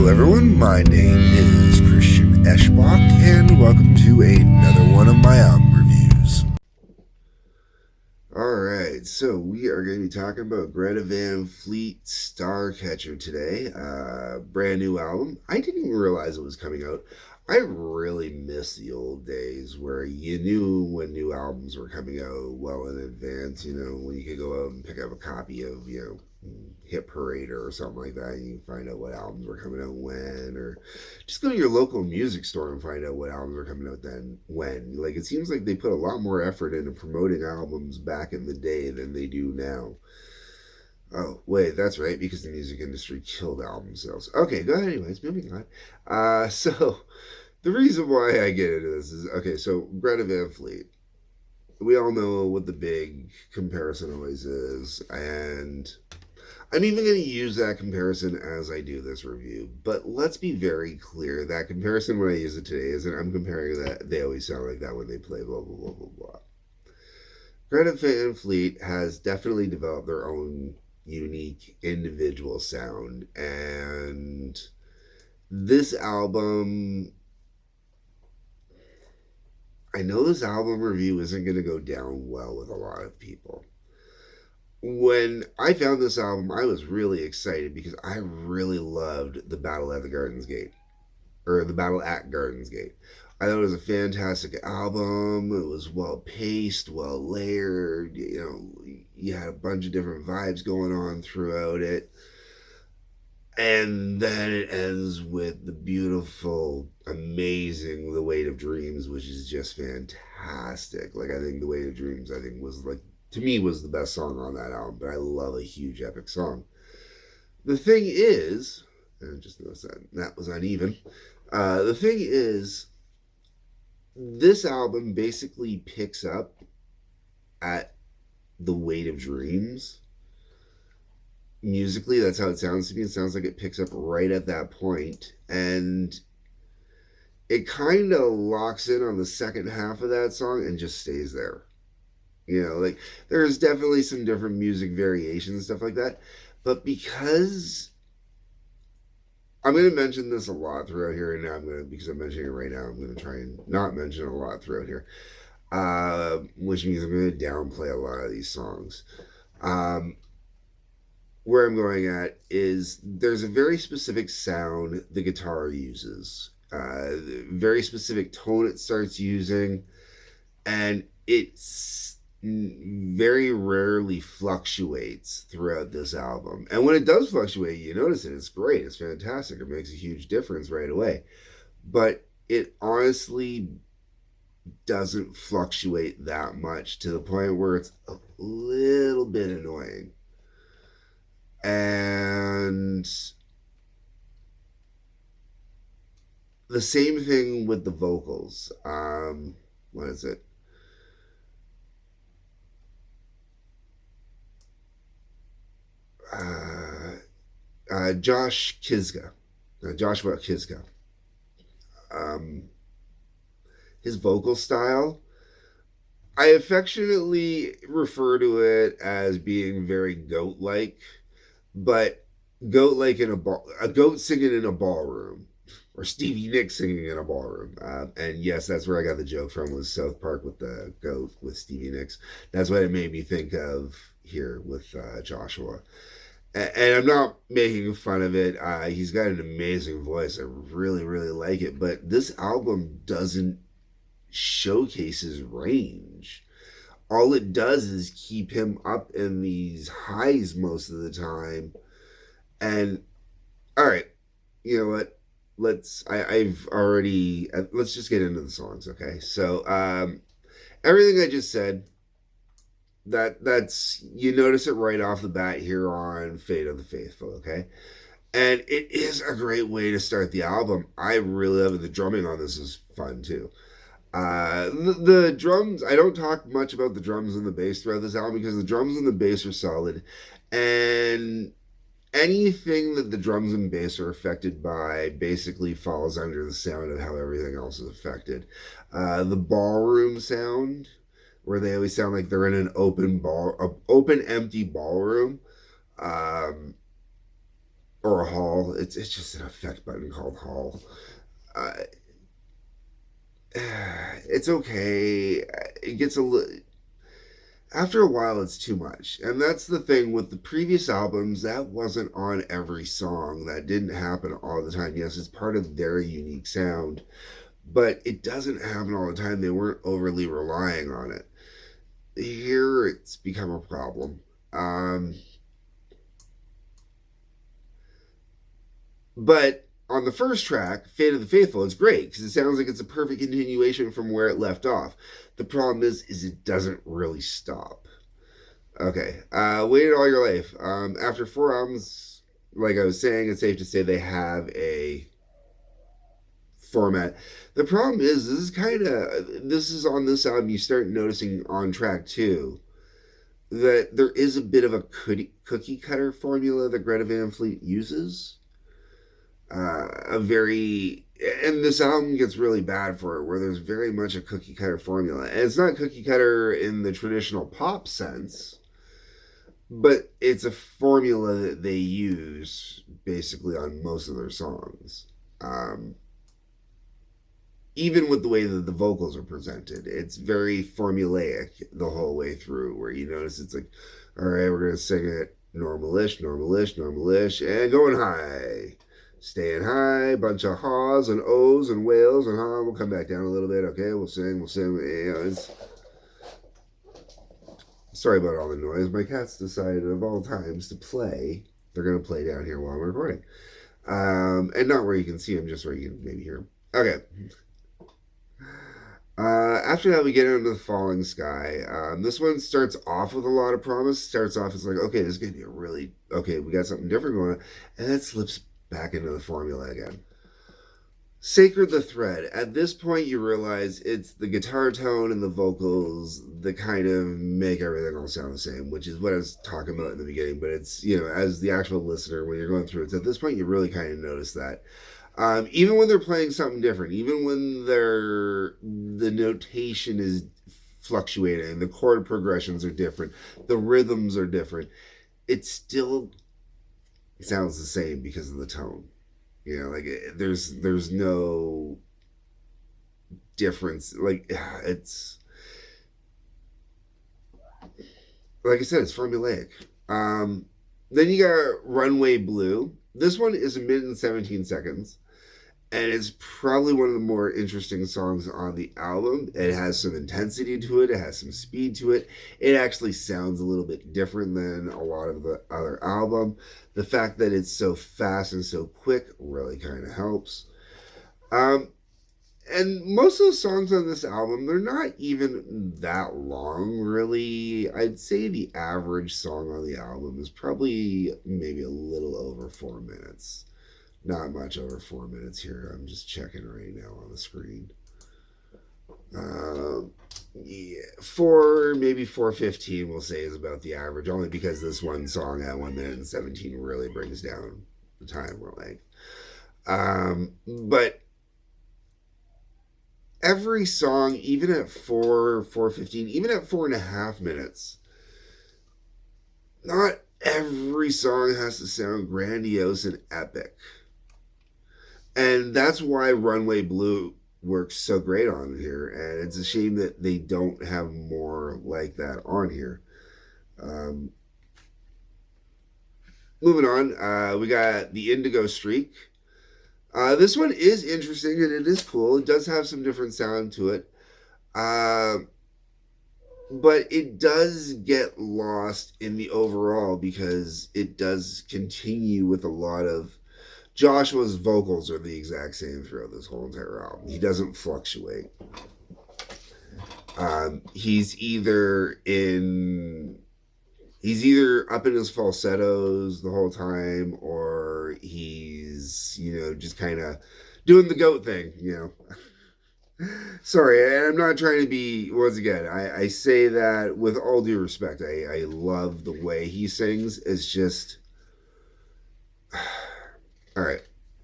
Hello everyone, my name is Christian Eschbach, and welcome to another one of my album reviews. Alright, so we are going to be talking about Greta Van Fleet Starcatcher today. Brand new album. I didn't even realize it was coming out. I really miss the old days where you knew when new albums were coming out well in advance, when you could go out and pick up a copy of, Hit Parader or something like that, and you can find out what albums were coming out when, or just go to your local music store and find out what albums are coming out then when. Like, it seems like they put a lot more effort into promoting albums back in the day than they do now. Oh, wait, that's right, because the music industry killed album sales. Okay, go ahead anyways, moving on. So, the reason why I get into this is, okay, so Greta Van Fleet. We all know what the big comparison always is, and I'm even going to use that comparison as I do this review, but let's be very clear. That comparison when I use it today isn't I'm comparing that they always sound like that when they play blah, blah, blah, blah, blah. Greta Van Fleet has definitely developed their own unique individual sound, and this album, I know this album review isn't going to go down well with a lot of people. When I found this album, I was really excited because I really loved the Battle at the Garden's Gate, or the Battle at Garden's Gate. I thought it was a fantastic album. It was well paced, well layered. You had a bunch of different vibes going on throughout it. And then it ends with the beautiful, amazing The Weight of Dreams, which is just fantastic. Like, I think The Weight of Dreams, was like, to me, was the best song on that album, but I love a huge epic song. The thing is, and just noticed that was uneven. The thing is, this album basically picks up at The Weight of Dreams. Musically, that's how it sounds to me. It sounds like it picks up right at that point, and it kind of locks in on the second half of that song and just stays there. Like, there's definitely some different music variations and stuff like that. But because I'm going to mention this a lot throughout here, and because I'm mentioning it right now, I'm going to try and not mention it a lot throughout here. Which means I'm going to downplay a lot of these songs. Where I'm going at is there's a very specific sound the guitar uses. Very specific tone it starts using. And it's very rarely fluctuates throughout this album. And when it does fluctuate, you notice it. It's great. It's fantastic. It makes a huge difference right away. But it honestly doesn't fluctuate that much to the point where it's a little bit annoying. And the same thing with the vocals. What is it? Joshua Kiszka. His vocal style, I affectionately refer to it as being very goat-like, but goat-like in a goat singing in a ballroom, or Stevie Nicks singing in a ballroom. And yes, that's where I got the joke from, was South Park with the goat with Stevie Nicks. That's what it made me think of here with Joshua. And I'm not making fun of it. He's got an amazing voice. I really, really like it. But this album doesn't showcase his range. All it does is keep him up in these highs most of the time. And, all right, you know what? Let's just get into the songs, okay? So, everything I just said, that's you notice it right off the bat here on Fate of the Faithful, okay? And it is a great way to start the album. I really love it. The drumming on this is fun too. The drums, I don't talk much about the drums and the bass throughout this album because the drums and the bass are solid, and anything that the drums and bass are affected by basically falls under the sound of how everything else is affected. The ballroom sound, where they always sound like they're in an open empty ballroom. or a hall. It's just an effect button called hall. Uh, it's okay. It gets a little. After a while, it's too much, and that's the thing with the previous albums. That wasn't on every song. That didn't happen all the time. Yes, it's part of their unique sound, but it doesn't happen all the time. They weren't overly relying on it. Here, it's become a problem. Um, But on the first track, Fate of the Faithful, it's great because it sounds like it's a perfect continuation from where it left off. The problem is it doesn't really stop. Okay, Waited All Your Life. After 4 albums, like I was saying, it's safe to say they have a format. The problem is this is on this album. You start noticing on track 2 that there is a bit of a cookie cutter formula that Greta Van Fleet uses. A very and this album gets really bad for it, where there's very much a cookie cutter formula, and it's not cookie cutter in the traditional pop sense, but it's a formula that they use basically on most of their songs. um, Even with the way that the vocals are presented, it's very formulaic the whole way through, where you notice it's like, all right, we're gonna sing it normalish, normalish, normalish, and going high, staying high, bunch of haws and ohs and wails and ha. We'll come back down a little bit. Okay, we'll sing, we'll sing. You know, sorry about all the noise. My cats decided of all times to play. They're gonna play down here while I'm recording, and not where you can see them, just where you can maybe hear them. Okay. After that, we get into the Falling Sky. This one starts off with a lot of promise. Starts off as like, okay, this is gonna be a really okay. We got something different going on, and then slips back into the formula again. Sacred the Thread. At this point, you realize it's the guitar tone and the vocals that kind of make everything all sound the same, which is what I was talking about in the beginning. But it's, as the actual listener, when you're going through it, at this point, you really kind of notice that. Even when they're playing something different, even when the notation is fluctuating, the chord progressions are different, the rhythms are different, it still sounds the same because of the tone. Like there's no difference. Like it's like I said, it's formulaic. Then you got Runway Blue. This one is 1 minute and 17 seconds, and it's probably one of the more interesting songs on the album. It has some intensity to it. It has some speed to it. It actually sounds a little bit different than a lot of the other album. The fact that it's so fast and so quick really kind of helps. And most of the songs on this album, they're not even that long, really. I'd say the average song on the album is probably maybe a little over 4 minutes. Not much over 4 minutes here. I'm just checking right now on the screen. Yeah, maybe 4:15 we'll say is about the average, only because this one song at 1 minute and 17 really brings down the time we're like. But every song, even at 4:15, even at 4.5 minutes, not every song has to sound grandiose and epic. And that's why Runway Blue works so great on here. And it's a shame that they don't have more like that on here. Moving on, we got the Indigo Streak. This one is interesting and it is cool. It does have some different sound to it. But it does get lost in the overall because it does continue with a lot of Joshua's vocals are the exact same throughout this whole entire album. He doesn't fluctuate. He's either up in his falsettos the whole time, or he's just kind of doing the goat thing. Sorry, and I'm not trying to be, once again, I say that with all due respect. I love the way he sings. It's just all right.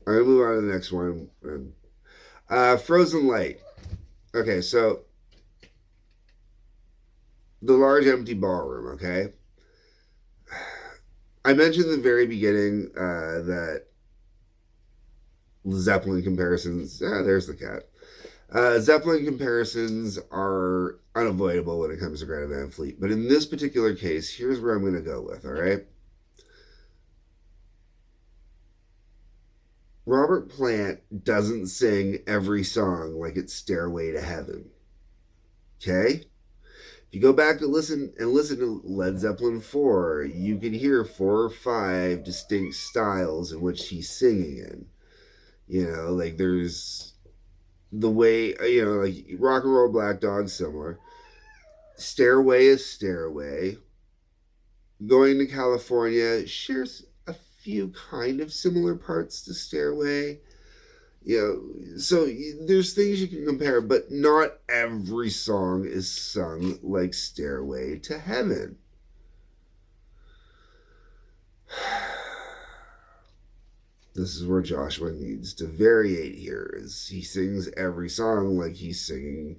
I'm gonna move on to the next one. Frozen Light. Okay, so the large empty ballroom. Okay, I mentioned in the very beginning that Zeppelin comparisons, there's the cat. Zeppelin comparisons are unavoidable when it comes to Greta Van Fleet. But in this particular case, here's where I'm going to go with, all right? Robert Plant doesn't sing every song like it's Stairway to Heaven. Okay? If you go back to listen to Led Zeppelin 4, you can hear 4 or 5 distinct styles in which he's singing in. Like there's the way, like Rock and Roll Black Dog, similar. Stairway is Stairway. Going to California shares a few kind of similar parts to Stairway. So there's things you can compare, but not every song is sung like Stairway to Heaven. This is where Joshua needs to variate here, is he sings every song like he's singing,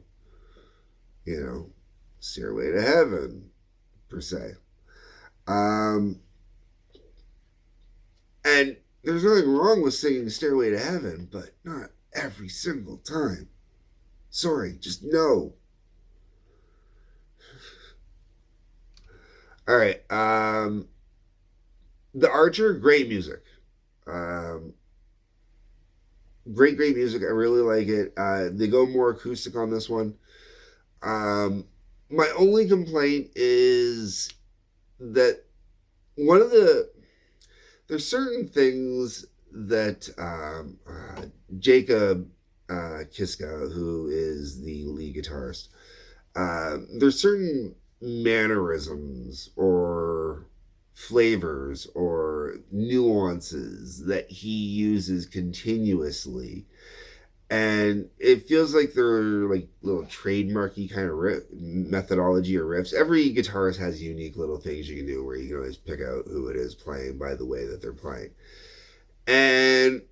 Stairway to Heaven, per se. And there's nothing wrong with singing Stairway to Heaven, but not every single time. Sorry, just no. All right. The Archer, great music. Great music. I really like it. They go more acoustic on this one. My only complaint is that one of there's certain things that Jacob Kiska, who is the lead guitarist, there's certain mannerisms or flavors or nuances that he uses continuously, and it feels like they're like little trademarky kind of methodology or riffs. Every guitarist has unique little things you can do where you can always pick out who it is playing by the way that they're playing. And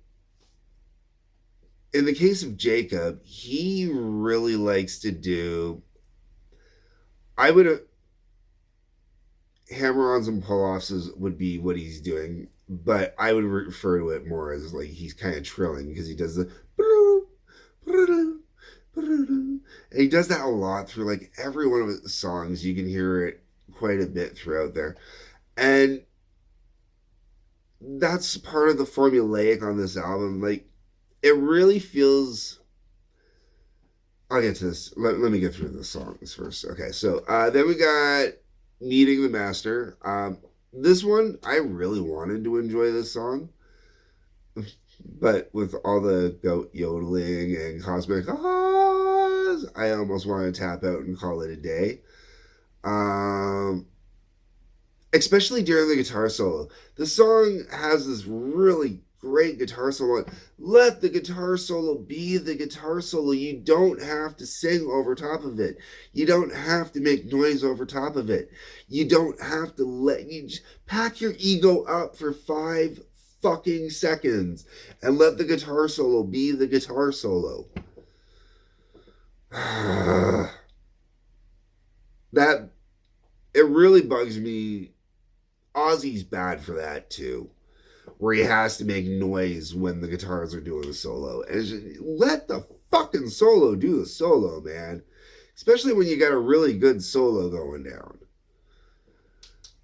in the case of Jacob, he really likes to do, I would hammer-ons and pull-offs would be what he's doing, but I would refer to it more as like he's kind of trilling, because he does the and he does that a lot through like every one of his songs. You can hear it quite a bit throughout there, and that's part of the formulaic on this album. Like, it really feels, I'll get to this. Let me get through the songs first. Okay, so then we got Meeting the Master. This one, I really wanted to enjoy this song, but with all the goat yodeling and cosmic ahs, I almost want to tap out and call it a day. Especially during the guitar solo. The song has this really great guitar solo. Let the guitar solo be the guitar solo. You don't have to sing over top of it. You don't have to make noise over top of it. You don't have to you just pack your ego up for 5 fucking seconds and let the guitar solo be the guitar solo. That, it really bugs me. Ozzy's bad for that too, where he has to make noise when the guitars are doing the solo. And just, let the fucking solo do the solo, man. Especially when you got a really good solo going down.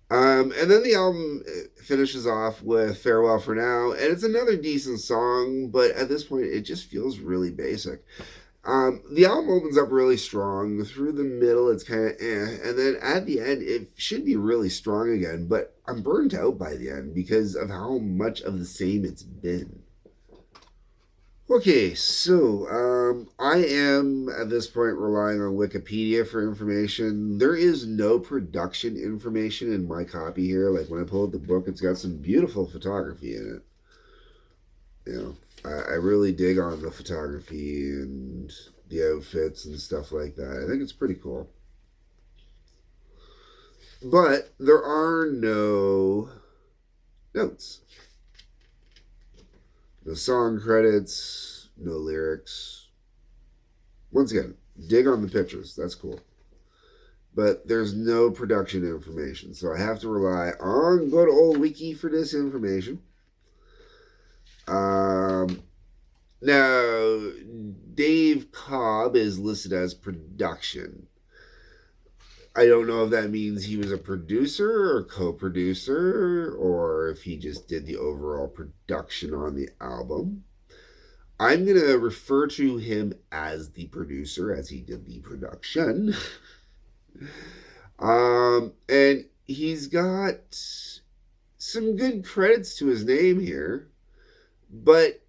And then the album finishes off with Farewell for Now, and it's another decent song, but at this point it just feels really basic. The album opens up really strong. Through the middle, it's kind of and then at the end, it should be really strong again, but I'm burnt out by the end because of how much of the same it's been. Okay, so I am at this point relying on Wikipedia for information. There is no production information in my copy here. Like when I pull up the book, it's got some beautiful photography in it. I really dig on the photography and the outfits and stuff like that. I think it's pretty cool. But there are no notes. No song credits, no lyrics. Once again, dig on the pictures. That's cool. but there's no production information. So I have to rely on good old wiki for this information. Um, Now, Dave Cobb is listed as production. I don't know if that means he was a producer or co-producer, or if he just did the overall production on the album. I'm going to refer to him as the producer, as he did the production. And he's got some good credits to his name here, but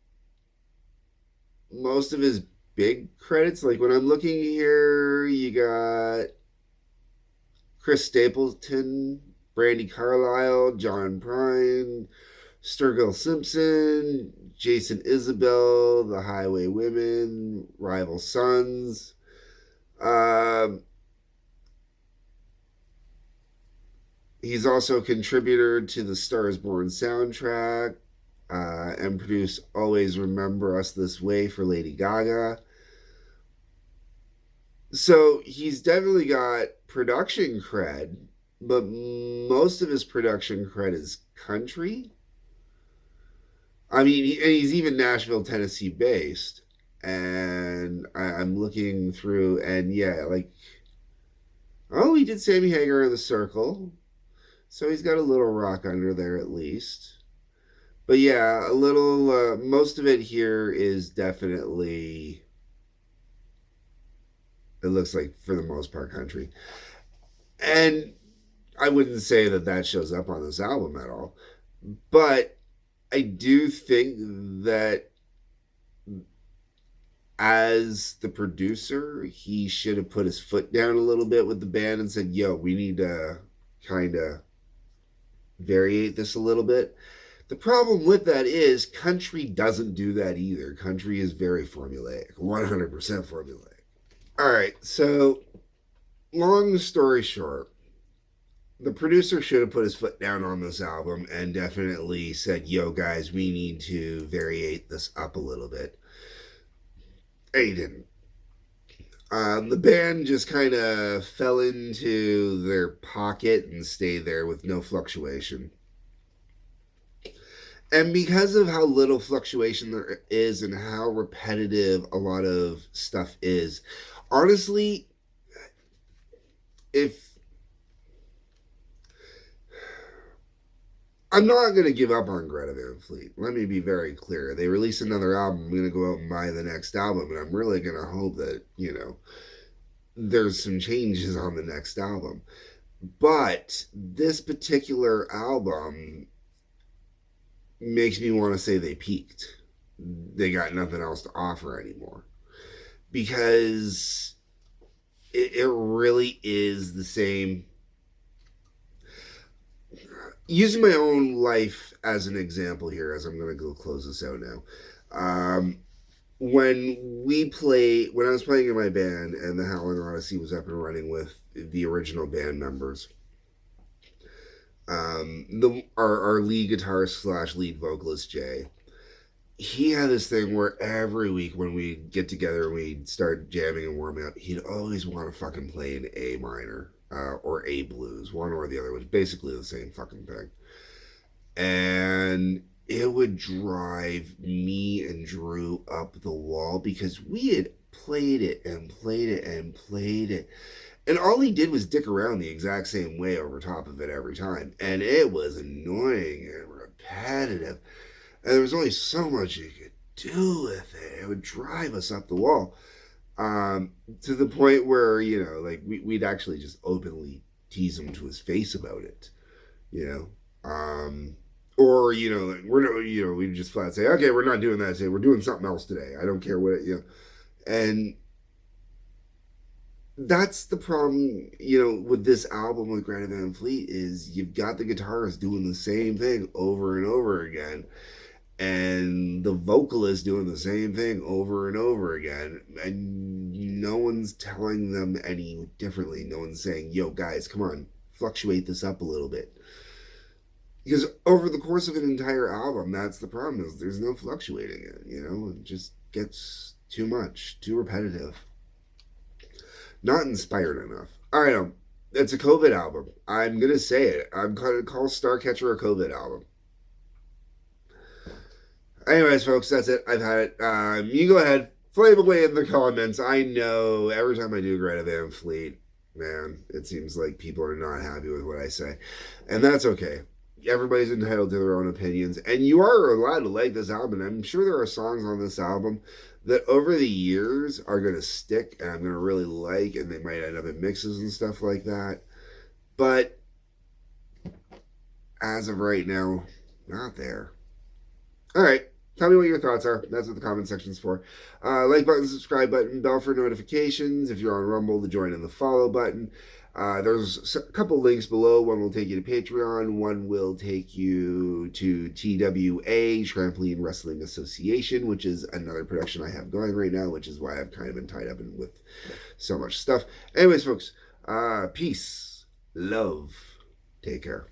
most of his big credits, like when I'm looking here, you got Chris Stapleton, Brandy Carlisle, John Prine, Sturgill Simpson, Jason Isabel, The Highway Women, Rival Sons. He's also a contributor to the Stars Born soundtrack and produced Always Remember Us This Way for Lady Gaga. So he's definitely got production cred, but most of his production cred is country. I mean, and he's even Nashville, Tennessee based. And I'm looking through, and yeah, like, oh, he did Sammy Hagar in the Circle. So he's got a little rock under there at least. But yeah, a little, most of it here is definitely, it looks like for the most part, country. And I wouldn't say that that shows up on this album at all. But I do think that as the producer, he should have put his foot down a little bit with the band and said, yo, we need to kind of variate this a little bit. The problem with that is country doesn't do that either. Country is very formulaic, 100% formulaic. All right, so long story short, the producer should have put his foot down on this album and definitely said, yo, guys, we need to variate this up a little bit. And he didn't. The band just kind of fell into their pocket and stayed there with no fluctuation. And because of how little fluctuation there is and how repetitive a lot of stuff is, honestly, if I'm not going to give up on Greta Van Fleet. Let me be very clear. They release another album, I'm going to go out and buy the next album, and I'm really going to hope that, you know, there's some changes on the next album. But this particular album makes me want to say they peaked. They got nothing else to offer anymore. Because it really is the same. Using my own life as an example here, as I'm going to go close this out now. When I was playing in my band and the Howling Odyssey was up and running with the original band members, our lead guitarist / lead vocalist, Jay, he had this thing where every week when we'd get together and we'd start jamming and warming up, he'd always want to fucking play an A minor or A blues, one or the other, was basically the same fucking thing. And it would drive me and Drew up the wall because we had played it and played it and played it. And all he did was dick around the exact same way over top of it every time. And it was annoying and repetitive. And there was only so much you could do with it. It would drive us up the wall. To the point where, you know, like we'd actually just openly tease him to his face about it, you know. Or, you know, like we'd just flat say, okay, we're not doing that today. We're doing something else today. I don't care what, you know. And that's the problem, you know, with this album with Greta Van Fleet is you've got the guitarist doing the same thing over and over again. And the vocalist doing the same thing over and over again. And no one's telling them any differently. No one's saying, yo, guys, come on, fluctuate this up a little bit. Because over the course of an entire album, that's the problem, is there's no fluctuating it, you know? It just gets too much, too repetitive. Not inspired enough. All right, It's a COVID album. I'm gonna say it. I'm gonna call Starcatcher a COVID album. Anyways, folks, that's it. I've had it. You go ahead, flame away in the comments. I know every time I do Greta Van Fleet, man, it seems like people are not happy with what I say, and that's okay. Everybody's entitled to their own opinions, and you are allowed to like this album. I'm sure there are songs on this album that over the years are going to stick and I'm going to really like, and they might end up in mixes and stuff like that. But as of right now, not there. All right. Tell me what your thoughts are. That's what the comment section's for. Like button, subscribe button, bell for notifications. If you're on Rumble, the join and the follow button. There's a couple links below. One will take you to Patreon. One will take you to TWA, Trampoline Wrestling Association, which is another production I have going right now, which is why I've kind of been tied up with so much stuff. Anyways, folks, peace, love, take care.